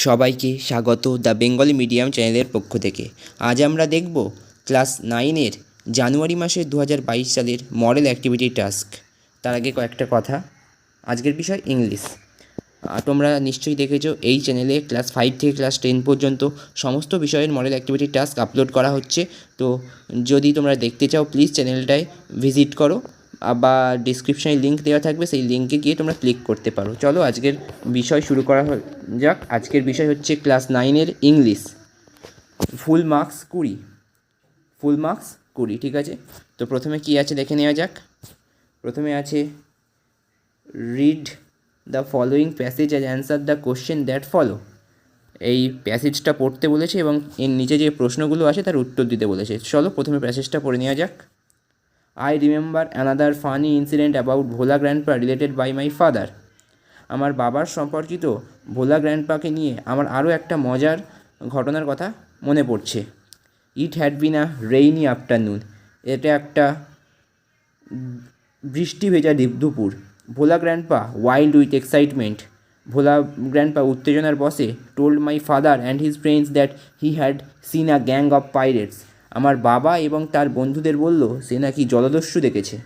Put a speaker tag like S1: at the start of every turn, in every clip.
S1: সবাইকে স্বাগত the Bengali medium চ্যানেলের পক্ষ থেকে। আজ আমরা দেখব ক্লাস 9-এর জানুয়ারি মাসের 2022 সালের মডেল অ্যাক্টিভিটি টাস্ক। তার আগে কয়েকটা কথা। আজকের বিষয় ইংলিশ। তোমরা নিশ্চয়ই দেখেছো এই চ্যানেলে ক্লাস 5 থেকে ক্লাস 10 পর্যন্ত সমস্ত বিষয়ের মডেল অ্যাক্টিভিটি টাস্ক আপলোড করা হচ্ছে। তো যদি তোমরা দেখতে চাও প্লিজ চ্যানেলটায় ভিজিট করো বা ডিসক্রিপশানে লিঙ্ক দেওয়া থাকবে, সেই লিঙ্কে গিয়ে তোমরা ক্লিক করতে পারো। চলো আজকের বিষয় শুরু করা যাক। আজকের বিষয় হচ্ছে ক্লাস 9-এর ইংলিশ। ফুল মার্কস 20, ঠিক আছে। তো প্রথমে কি আছে দেখে নেওয়া যাক। প্রথমে আছে read the following passage and answer the question that follow. এই প্যাসেজটা পড়তে বলেছে এবং এর নিচে যে প্রশ্নগুলো আছে তার উত্তর দিতে বলেছে। চলো প্রথমে প্যাসেজটা পড়ে নেওয়া যাক। I remember another funny incident about Bhola grandpa related by my father. আমার বাবার সম্পর্কিত ভোলা গ্র্যান্ডপাকে নিয়ে আমার আরও একটা মজার ঘটনার কথা মনে পড়ছে। It had been a rainy afternoon. এটা একটা বৃষ্টি ভেজা দুপুর। Bhola grandpa wild with excitement. Bhola grandpa উত্তেজনার বসে told my father and his friends that he had seen a gang of pirates. আমার বাবা এবং তার বন্ধুদের বলল সে নাকি জলদস্যু দেখেছে।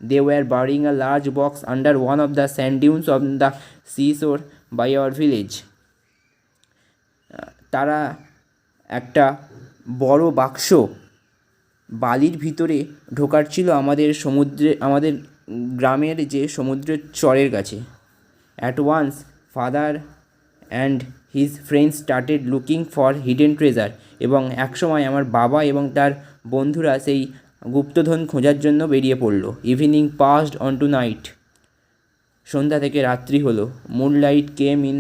S1: They were burying a large box under one of the sand dunes of the seashore by our village. তারা একটা বড় বাক্স বালির ভিতরে ঢোকার ছিল আমাদের গ্রামের যে সমুদ্রের চরের কাছে। At once father and his friends started looking for hidden treasure. এবং একসময় আমার বাবা এবং তার বন্ধুরা সেই গুপ্তধন খোঁজার জন্য বেরিয়ে পড়ল। Evening passed on to night. সন্ধ্যা থেকে রাত্রি হলো। Moonlight came in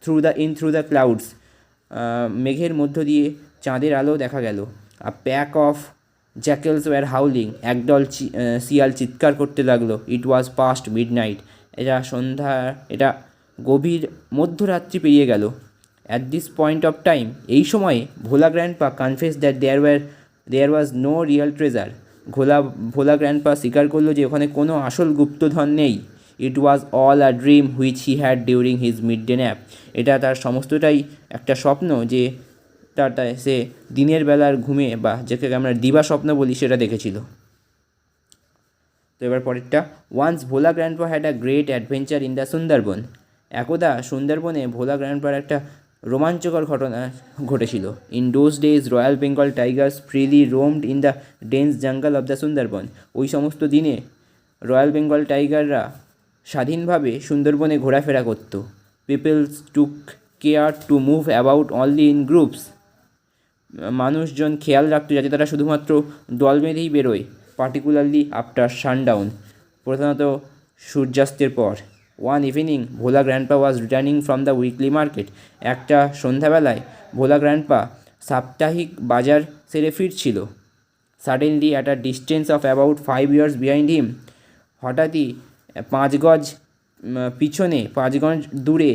S1: through the clouds. মেঘের মধ্য দিয়ে চাঁদের আলো দেখা গেল। A pack of jackals were howling. একদল শিয়াল চিৎকার করতে লাগলো। It was past midnight. এটা গভীর মধ্যরাত্রি পেরিয়ে গেল। At this point of time, এই সময়ে Bhola grandpa confess that there was no real treasure. Bhola grandpa স্বীকার করলো যে ওখানে কোনো আসল গুপ্তধন নেই। It was all a dream which he had during his midday nap. এটা তার সমস্তটাই একটা স্বপ্ন যে সে দিনের বেলার ঘুমে বা যাকে আমরা দিবা স্বপ্ন বলি সেটা দেখেছিল। তো এবার পরেরটা। Once Bhola grandpa had a great adventure in the Sundarban. একদা সুন্দরবনে ভোলা গ্র্যান্ডপার একটা রোমাঞ্চকর ঘটনা ঘটেছিল। In those days royal Bengal tigers freely roamed in the dense jungle of the Sundarban. ওই সমস্ত দিনে রয়্যাল বেঙ্গল টাইগাররা স্বাধীনভাবে সুন্দরবনে ঘোরাফেরা করত। Peoples took care to move about only in groups. মানুষজন খেয়াল রাখত যাতে তারা শুধুমাত্র দল বেঁধেই বেরোয়। পার্টিকুলারলি আফটার সানডাউন, প্রধানত সূর্যাস্তের পর। One evening Bhola grandpa was returning from the weekly market. একটা সন্ধ্যাবেলায় ভোলা গ্র্যান্ডপা সাপ্তাহিক বাজার সেরে ফিরছিল। Suddenly at a distance of about 5 yards behind him. হঠাৎই 5 গজ দূরে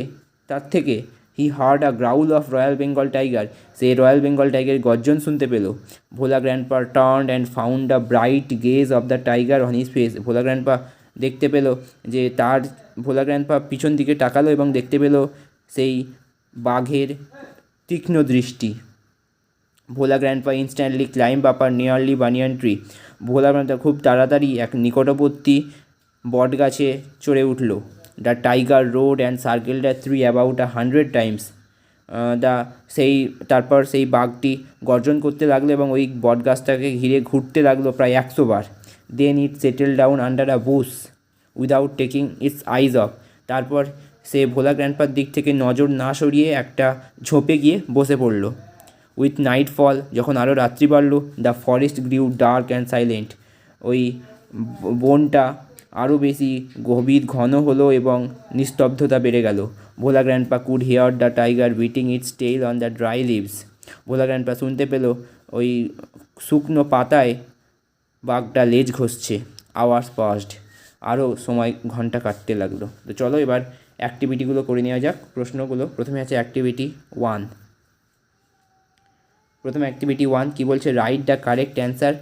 S1: তার থেকে he heard a growl of royal Bengal tiger. সে রয়্যাল বেঙ্গল টাইগারের গর্জন শুনতে পেল। Bhola grandpa turned and found a bright gaze of the tiger on his face. Bhola grandpa দেখতে পেল যে ভোলা গ্র্যান্ডপা পিছন দিকে তাকালো এবং দেখতে পেল সেই বাঘের তীক্ষ্ণ দৃষ্টি। Bhola grandpa instantly climb up a nearly banyan tree. Bhola grandpa খুব তাড়াতাড়ি এক নিকটবর্তী বট গাছে চড়ে উঠল। The tiger roared and circled the tree about 100 times. তারপর সেই বাঘটি গর্জন করতে লাগলো এবং ওই বট গাছটাকে ঘিরে ঘুরতে লাগলো প্রায় 100 বার। Then it settle down under a bush without taking its eyes off. তারপর সে ভোলা গ্র্যান্ডপার দিক থেকে নজর না সরিয়ে একটা ঝোপে গিয়ে বসে পড়ল। উইথ নাইট ফল, যখন আরও রাত্রি বাড়ল, the forest গ্রিউ dark and silent. ওই বনটা আরও বেশি গভীর ঘন হলো এবং নিস্তব্ধতা বেড়ে গেল। Bhola grandpa could hear the tiger beating its tail on the dry leaves. Bhola grandpa শুনতে পেল ওই শুকনো পাতায় বাঘটা লেজ ঘষছে। Hours past. আরও সময় ঘন্টা কাটতে লাগলো। তো চলো এবার অ্যাক্টিভিটিগুলো করে নেওয়া যাক, প্রশ্নগুলো। প্রথমে আছে অ্যাক্টিভিটি 1। প্রথমে অ্যাক্টিভিটি 1 কী বলছে? Write the correct answer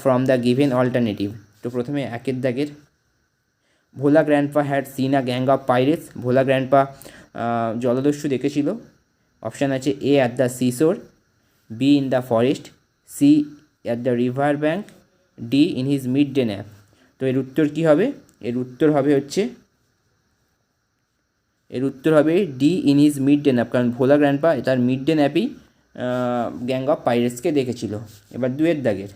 S1: from the given alternative. তো প্রথমে একের দাগের Bhola grandpa had seen a gang of pirates. Bhola grandpa জলদস্যু দেখেছিল? অপশান আছে A at the seashore, B in the forest, C at the river bank, D in his midday nap. তো এর উত্তর কী হবে? এর উত্তর হবে D in his midday nap, কারণ ভোলা গ্র্যান্ডপা তার মিড ডে ন্যাপেই গ্যাং অফ পাইরেটসকে দেখেছিল। এবার 2 দাগের,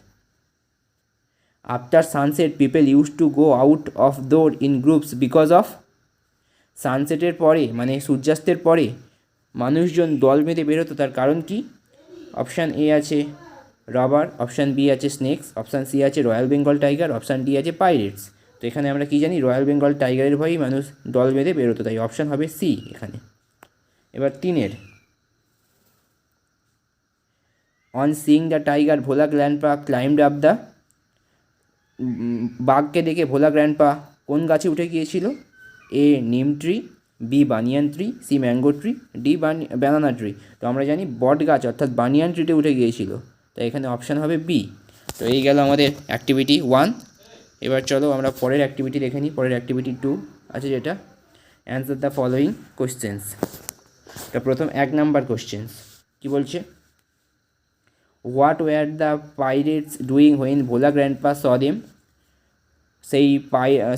S1: after sunset people use to go out of door in groups because of. সানসেটের পরে মানে সূর্যাস্তের পরে মানুষজন দল বেঁধে বেরোতো, তার কারণ কি? অপশান এ আছে রবার, অপশান বি আছে স্নেকস, অপশান সি আছে royal Bengal tiger, option D আছে পাইরেটস। তো এখানে আমরা কি জানি? রয়্যাল বেঙ্গল টাইগারের ভয়েই মানুষ দল বেঁধে বেরোতো, তাই অপশান হবে সি এখানে। এবার 3, on seeing the tiger Bhola grandpa climbed up the. বাঘকে দেখে ভোলা গ্র্যান্ডপা কোন গাছে উঠে গিয়েছিল? A neem tree, B banyan tree, C mango tree, D banana tree. তো আমরা জানি বট গাছ অর্থাৎ বানিয়ান ট্রিতে উঠে গিয়েছিল, তাই এখানে অপশান হবে বি। তো এই গেল আমাদের অ্যাক্টিভিটি 1। এবার চলো আমরা পরের অ্যাক্টিভিটি দেখে নিই। পরের অ্যাক্টিভিটি 2 আছে, যেটা অ্যান্সার দ্য ফলোয়িং কোশ্চেন্স। তো প্রথম 1 নাম্বার কোশ্চেন্স কী বলছে? What were the pirates doing when Bhola grandpa saw them.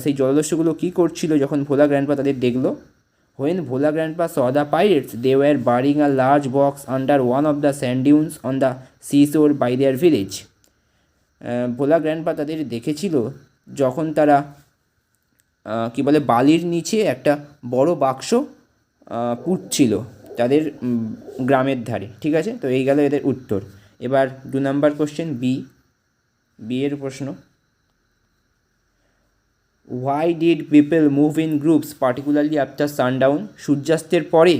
S1: সেই জলদস্যুগুলো কী করছিল যখন ভোলা গ্র্যান্ডপা তাদের দেখলো? When Bhola grandpa saw the pirates they were burying a large box under one of the sand dunes on the seashore by their village. Bhola grandpa তাদের দেখেছিল যখন তারা কী বলে বালির নিচে একটা বড় বাক্স পুঁতছিল তাদের গ্রামের ধারে। ঠিক আছে, তো এই গেল এদের উত্তর। এবার 2 নাম্বার কোশ্চেন বি এর প্রশ্ন। Why did people move in groups particularly after sundown. সূর্যাস্তের পরে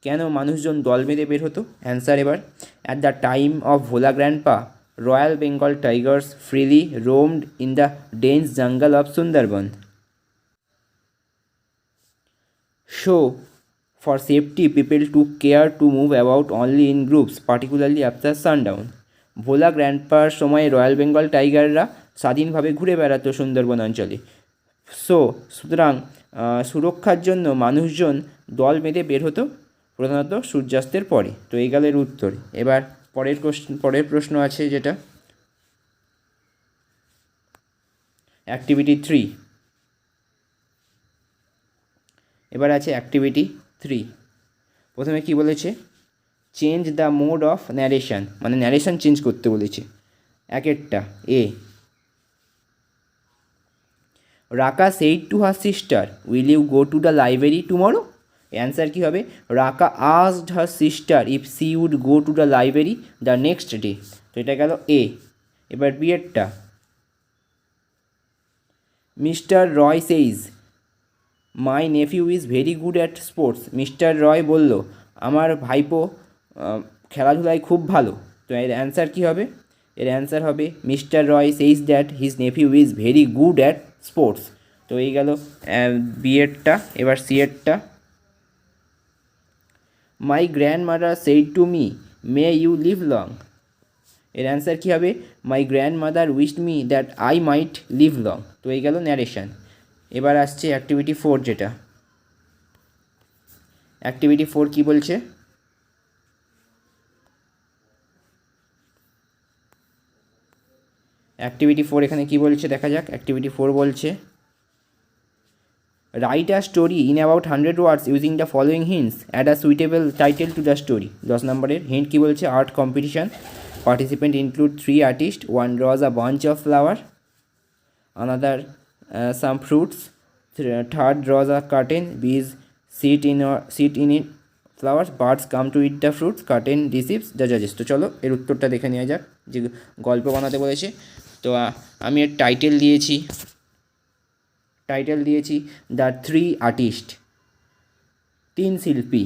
S1: কেন মানুষজন দল বেঁধে বের হতো? অ্যান্সার এবার, at the time of Bhola grandpa royal Bengal tigers freely roamed in the dense jungle of Sundarban. So, for safety, people took care to move about only in groups, particularly after sundown. ভোলা গ্র্যান্ডপার সময় royal Bengal টাইগাররা স্বাধীনভাবে ঘুরে বেড়াতো সুন্দরবন অঞ্চলে। সুতরাং সুরক্ষার জন্য মানুষজন দল বেঁধে বের হতো প্রধানত সূর্যাস্তের পরে। তো এই গেলের উত্তর। এবার পরের প্রশ্ন আছে, যেটা অ্যাক্টিভিটি 3। এবার আছে অ্যাক্টিভিটি 3। প্রথমে কি বলেছে? Change the mode of narration, মানে ন্যারেশন চেঞ্জ করতে বলেছে। একটা A, Raka said to her sister will you go to the library tomorrow. Answer কী হবে? Raka asked her sister if she would go to the library the next day. তো এটা গেল A. এবার বি এরটা, Mr Roy says my nephew is very good at sports. Mr Roy বলল আমার ভাইপো খেলাধুলায় খুব ভালো। তো এর অ্যান্সার কী হবে? এর অ্যান্সার হবে Mr Roy says that his nephew is very good at sports. তো এই গেল বি এরটা। এবার সি এরটা, my grandmother said to me may you live long. এর অ্যান্সার কী হবে? My grandmother wished me that I might live long. তো এই গেল ন্যারেশন। এবার আসছে অ্যাক্টিভিটি 4, যেটা অ্যাক্টিভিটি 4 কী বলছে? অ্যাক্টিভিটি 4 এখানে কী বলছে দেখা যাক। অ্যাক্টিভিটি 4 বলছে, write a story in about 100 words using the following hints, add a suitable title to the story. 10 নম্বরের হিন্ট কী বলছে? Art competition, participant include 3 artist, 1 draws a bunch of flower, another some fruits, third draws a curtain, bees sit in it flowers, birds come to eat the fruits, curtain deceives the judges। তো চলো এর উত্তরটা দেখে নেওয়া যাক, যে গল্প বানাতে বলেছে। তো আমি এর টাইটেল দিয়েছি দ্য 3 আর্টিস্ট, 3 শিল্পী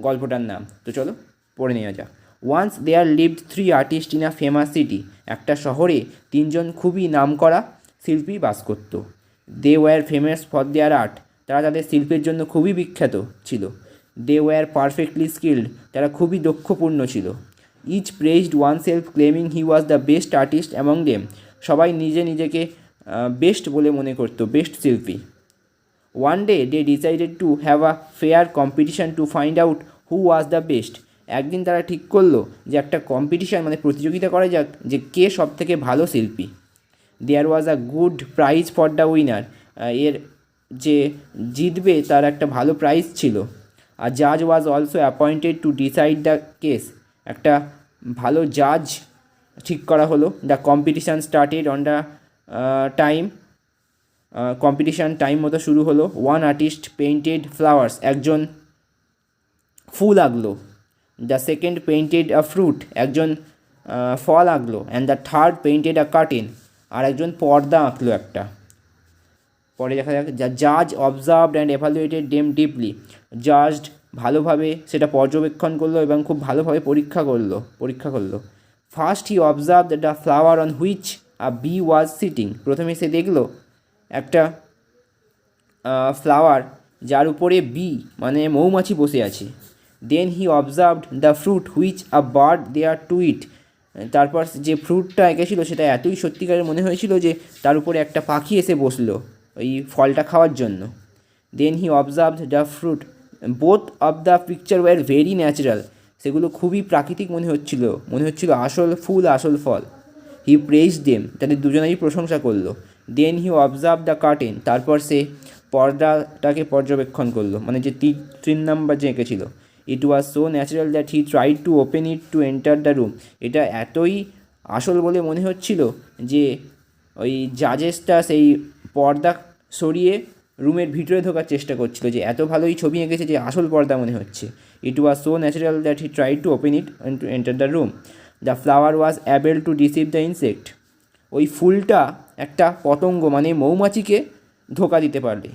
S1: গল্পটার নাম। তো চলো পড়ে নেওয়া যাক। Once there lived 3 artist in a famous city. একটা শহরে 3জন খুবই নামকরা শিল্পী বাস করত। They were famous for their art. তারা তাদের শিল্পের জন্য খুবই বিখ্যাত ছিল। They were perfectly skilled. তারা খুবই দক্ষপূর্ণ ছিল। Each praised oneself claiming he was the best artist among them. সবাই নিজেকে বেস্ট বলে মনে করত, বেস্ট শিল্পী। One day they decided to have a fair competition to find out who was the best. একদিন তারা ঠিক করলো যে একটা কম্পিটিশান মানে প্রতিযোগিতা করা যাক যে কে সব থেকে ভালো শিল্পী। There was a good prize for the winner, এর যে জিতবে তার একটা ভালো প্রাইজ ছিল। আর জাজ was also appointed to decide the case, একটা ভালো জাজ ঠিক করা হলো। The competition started on the time, competition time মতো শুরু হলো। ওয়ান আর্টিস্ট পেইন্টেড ফ্লাওয়ার্স, একজন ফুল আঁকলো। The second painted a fruit, একজন ফল আঁকলো। And the third painted a curtain, আর একজন পর্দা আঁকলো একটা। পরে দেখা যাক, দ্য জাজ observed and evaluated them deeply, judged ভালোভাবে সেটা পর্যবেক্ষণ করলো এবং খুব ভালোভাবে পরীক্ষা করলো। First he observe the flower on which a bee was sitting, প্রথমে সে দেখলো একটা ফ্লাওয়ার যার উপরে বি মানে মৌমাছি বসে আছে। Then he observed the fruit which a bird there to eat, তারপর যে ফ্রুটটা এঁকেছিল সেটা এতই সত্যিকারের মনে হয়েছিল যে তার উপরে একটা পাখি এসে বসলো ওই ফলটা খাওয়ার জন্য। Then he observed the fruit, both of the picture were very natural, সেগুলো খুবই প্রাকৃতিক মনে হচ্ছিল আসল ফুল আসল ফল। হি প্রেজ দেম, তাদের দুজনেরই প্রশংসা করলো। দেন হি অবজার্ভ দ্য কার্টেন, তারপর সে পর্দাটাকে পর্যবেক্ষণ করলো, মানে যে 3 নাম্বার যে এঁকেছিল। It was so natural that he tried to open it to enter the room, এটা এতই আসল বলে মনে হচ্ছিল যে ওই জাজেসটা সেই পর্দা সরিয়ে রুমের ভিতরে ঢোকার চেষ্টা করছিল, যে এত ভালোই ছবি এঁকেছে যে আসল পর্দা মনে হচ্ছে। It was so natural that he tried to open it and to enter the room. The flower was able to deceive the insect, ওই ফুলটা একটা পতঙ্গ মানে মৌমাছিকে ধোকা দিতে পারবে।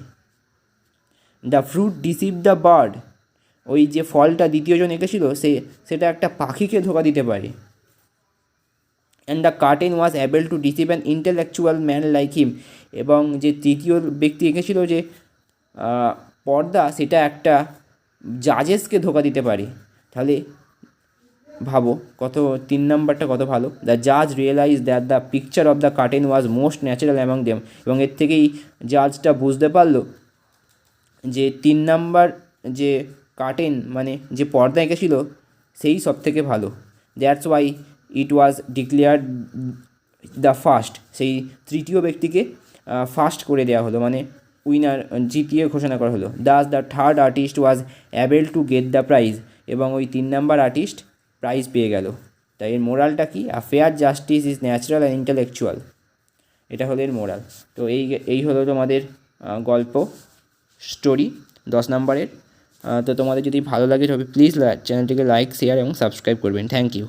S1: The fruit deceive the bird, ওই যে ফলটা দ্বিতীয়জন এঁকেছিল সেটা একটা পাখিকে ধোকা দিতে পারে। And the curtain was able to deceive an intellectual man like him, এবং যে তৃতীয় ব্যক্তি এঁকেছিল যে পর্দা, সেটা একটা জাজেসকে ধোকা দিতে পারে। তাহলে ভাবো কত 3 নাম্বারটা কত ভালো। দ্য জাজ realise that the picture of the curtain was most natural among them, এবং এর থেকেই জাজটা বুঝতে পারলো যে 3 নাম্বার যে কার্টেন মানে যে পর্দা এঁকেছিল সেই সব থেকে ভালো। That's why it was declared the first, সেই তৃতীয় ব্যক্তিকে ফার্স্ট করে দেওয়া হলো, মানে উইনার জিতিয়ে ঘোষণা করা হলো। Das the third artist was able to get the prize, এবং ওই 3 নাম্বার আর্টিস্ট প্রাইজ পেয়ে গেল। তাই এর মোরালটা কি? A fair justice is natural and intellectual, এটা হলো এর মোরাল। তো এই হলো তোমাদের গল্প স্টোরি 10 নাম্বারের। তো তোমাদের যদি ভালো লাগে তবে প্লিজ চ্যানেলটিকে লাইক শেয়ার এবং সাবস্ক্রাইব করবেন। Thank you.